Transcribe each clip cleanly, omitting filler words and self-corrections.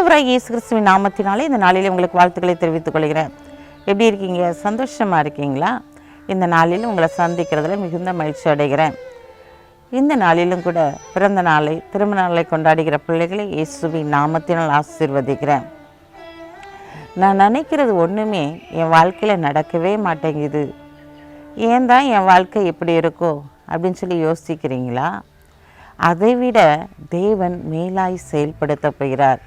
ஆண்டவராகிய இயேசு கிறிஸ்துவின் நாமத்தினாலே இந்த நாளில் உங்களுக்கு வாழ்த்துக்களை தெரிவித்துக் கொள்கிறேன். எப்படி இருக்கீங்க? சந்தோஷமாக இருக்கீங்களா? இந்த நாளில் உங்களை சந்திக்கிறதுல மிகுந்த மகிழ்ச்சி அடைகிறேன். இந்த நாளிலும் கூட பிறந்த நாளை, திருமண நாளை கொண்டாடுகிற பிள்ளைகளை இயேசுவின் நாமத்தினால் ஆசீர்வதிக்கிறேன். நான் நினைக்கிறது ஒன்றுமே என் வாழ்க்கையில் நடக்கவே மாட்டேங்குது, ஏன் தான் என் வாழ்க்கை எப்படி இருக்கோ அப்படின்னு சொல்லி யோசிக்கிறீங்களா? அதைவிட தேவன் மேலாய் செயல்படுத்த போகிறார்.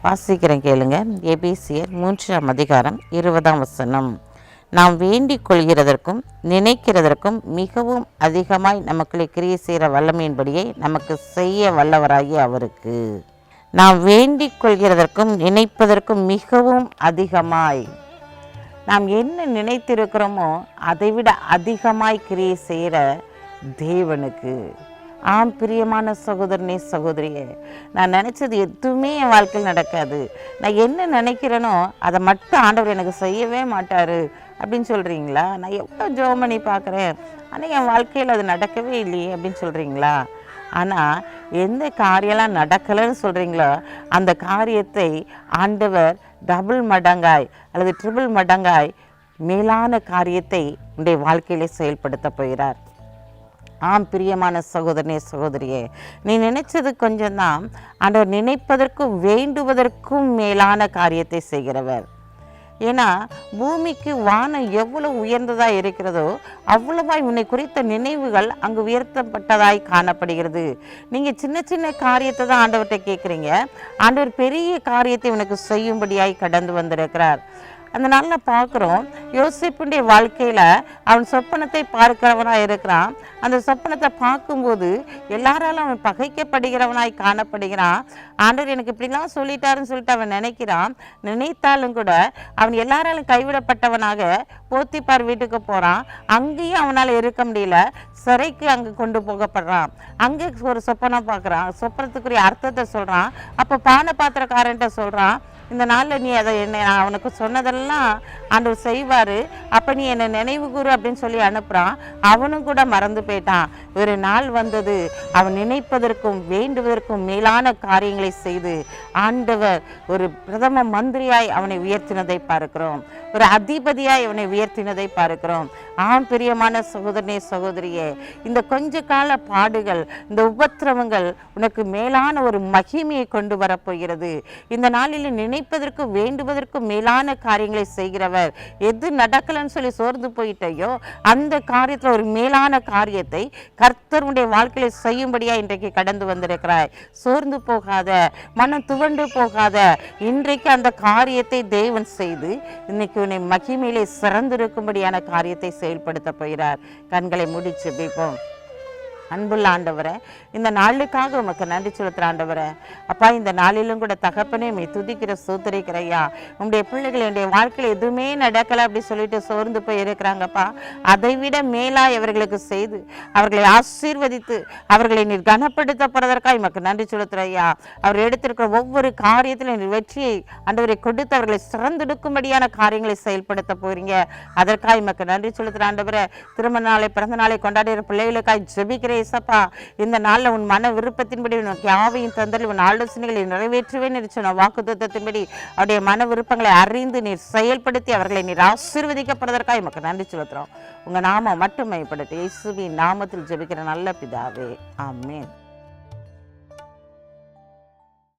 வாசிக்கிறேன் கேளுங்க. எபேசியர் 3ஆம் அதிகாரம் 20ஆம் வசனம். நாம் வேண்டிக் கொள்கிறதற்கும் நினைக்கிறதற்கும் மிகவும் அதிகமாய் நமக்குள்ளே கிரியை செய்கிற வல்லமையின்படியே நமக்கு செய்ய வல்லவராகிய அவருக்கு. நாம் வேண்டிக் கொள்கிறதற்கும் நினைப்பதற்கும் மிகவும் அதிகமாய், நாம் என்ன நினைத்திருக்கிறோமோ அதைவிட அதிகமாய் கிரியை செய்கிற தேவனுக்கு. ஆம் பிரியமான சகோதரனே, சகோதரியே, நான் நினச்சது எதுவுமே என் வாழ்க்கையில் நடக்காது, நான் என்ன நினைக்கிறேனோ அதை மட்டும் ஆண்டவர் எனக்கு செய்யவே மாட்டார் அப்படின்னு சொல்கிறீங்களா? நான் எவ்வளோ ஜெபம் பண்ணி பார்க்குறேன், ஆனால் என் வாழ்க்கையில் அது நடக்கவே இல்லையே அப்படின்னு சொல்கிறீங்களா? ஆனால் எந்த காரியம்லாம் நடக்கலைன்னு சொல்கிறீங்களோ அந்த காரியத்தை ஆண்டவர் டபுள் மடங்காய் அல்லது ட்ரிபிள் மடங்காய் மேலான காரியத்தை உன்னுடைய வாழ்க்கையிலே செயல்படுத்த போகிறார். ஆம் பிரியமான சகோதரனே, சகோதரியே, நீ நினைச்சது கொஞ்சம்தான், ஆண்டவர் நினைப்பதற்கும் வேண்டுவதற்கும் மேலான காரியத்தை செய்கிறவர். ஏன்னா பூமிக்கு வானம் எவ்வளவு உயர்ந்ததாக இருக்கிறதோ அவ்வளவாய் உன்னை குறித்த நினைவுகள் அங்கு உயர்த்தப்பட்டதாய் காணப்படுகிறது. நீங்கள் சின்ன சின்ன காரியத்தை தான் ஆண்டவர்கிட்ட கேட்குறீங்க, ஆண்டவர் பெரிய காரியத்தை உனக்கு செய்யும்படியாய் கடந்து வந்திருக்கிறார். அந்த நாளில் பார்க்குறோம், யோசேப்புடைய வாழ்க்கையில் அவன் சொப்பனத்தை பார்க்கிறவனாக இருக்கிறான். அந்த சொப்பனத்தை பார்க்கும்போது எல்லாராலும் அவன் பகைக்கப்படுகிறவனாய் காணப்படுகிறான். ஆண்டவர் எனக்கு இப்படிலாம் சொல்லிட்டாருன்னு சொல்லிட்டு அவன் நினைக்கிறான். நினைத்தாலும் கூட அவன் எல்லாராலும் கைவிடப்பட்டவனாக போத்திப்பார் வீட்டுக்கு போகிறான். அங்கேயும் அவனால் இருக்க முடியல, சிறைக்கு அங்கே கொண்டு போகப்படுறான். அங்கே ஒரு சொப்பனம் பார்க்குறான், சொப்பனத்துக்குரிய அர்த்தத்தை சொல்கிறான். அப்போ பானை பாத்திரக்காரன்ட்ட சொல்கிறான், இந்த நாளில் நீ அதை என்னை அவனுக்கு சொன்னதெல்லாம் ஆண்டவர் செய்வார், அப்போ நீ என்னை நினைவு கூறு அப்படின்னு சொல்லி அனுப்புகிறான். அவனும் கூட மறந்து போயிட்டான். ஒரு நாள் வந்தது, அவன் நினைப்பதற்கும் வேண்டுவதற்கும் மேலான காரியங்களை செய்து ஆண்டவர் ஒரு பிரதம மந்திரியாய் அவனை உயர்த்தினதை பார்க்கிறோம், ஒரு அதிபதியாய் அவனை உயர்த்தினதை பார்க்கிறோம். ஆம் பிரியமான சகோதரனே, சகோதரியே, இந்த கொஞ்ச கால பாடுகள், இந்த உபத்திரவங்கள் உனக்கு மேலான ஒரு மகிமையை கொண்டு வரப்போகிறது. இந்த நாளில் நினைப்பதற்கும் வேண்டுவதற்கும் மேலான காரியங்களை செய்கிறவர். எது நடக்கலன்னு சொல்லி சோர்ந்து போயிட்டையோ அந்த காரியத்தில் ஒரு மேலான காரியத்தை கர்த்தருடைய வாழ்க்கையில செய்யும்படியா இன்றைக்கு கடந்து வந்திருக்கிறாய். சோர்ந்து போகாத, மனம் துவண்டு போகாத. இன்றைக்கு அந்த காரியத்தை தேவன் செய்து இன்னைக்கு உன்னை மகிமையிலே சிறந்திருக்கும்படியான காரியத்தை செயல்படுத்த போகிறார். கண்களை மூடி ஜெபிப்போம். அன்புள்ள ஆண்டவரே, இந்த நாளுக்காக உமக்கு நன்றி செலுத்துகிற ஆண்டவரே. அப்பா, இந்த நாளிலும் கூட தகப்பனே உம்மை துதிக்கிற ஸ்தோத்திரிக்கிறையா. உங்களுடைய பிள்ளைகள் என்னுடைய வாழ்க்கையில் எதுவுமே நடக்கலை அப்படி சொல்லிட்டு சோர்ந்து போய் இருக்கிறாங்கப்பா. அதை விட மேலாய் அவர்களுக்கு செய்து அவர்களை ஆசீர்வதித்து அவர்களை நீர் கனப்படுத்த போறதற்காக உமக்கு நன்றி செலுத்துறையா. அவர் எடுத்திருக்கிற ஒவ்வொரு காரியத்திலும் நீர் வெற்றியை ஆண்டவரை கொடுத்து அவர்களை சிறந்தெடுக்கும்படியான காரியங்களை செயல்படுத்த போறீங்க. அதற்காக உமக்கு நன்றி செலுத்துகிற ஆண்டவரே. திருமண நாளை, பிறந்த நாளை கொண்டாடுகிற பிள்ளைகளுக்காக ஜெபிக்கிறேன். இந்த நாள்ல உன் மன விருப்பத்தின்படி உனக்கு யாவையும் தந்தல், உன் ஆலோசனைகளை நிறைவேற்றுவேன் சொன்ன வாக்குத்தத்தத்தின்படி அவருடைய மன விருப்பங்களை அறிந்து நீர் செயல்படுத்தி அவர்களை நீர் ஆசீர்வதிக்கப்படுவதற்காக எமக்கு நன்றி செலுத்துறோம். உங்க நாமம் மட்டும் மையப்படுத்தி இயேசுவின் நாமத்தில் ஜெபிக்கிற நல்ல பிதாவே, ஆமென்.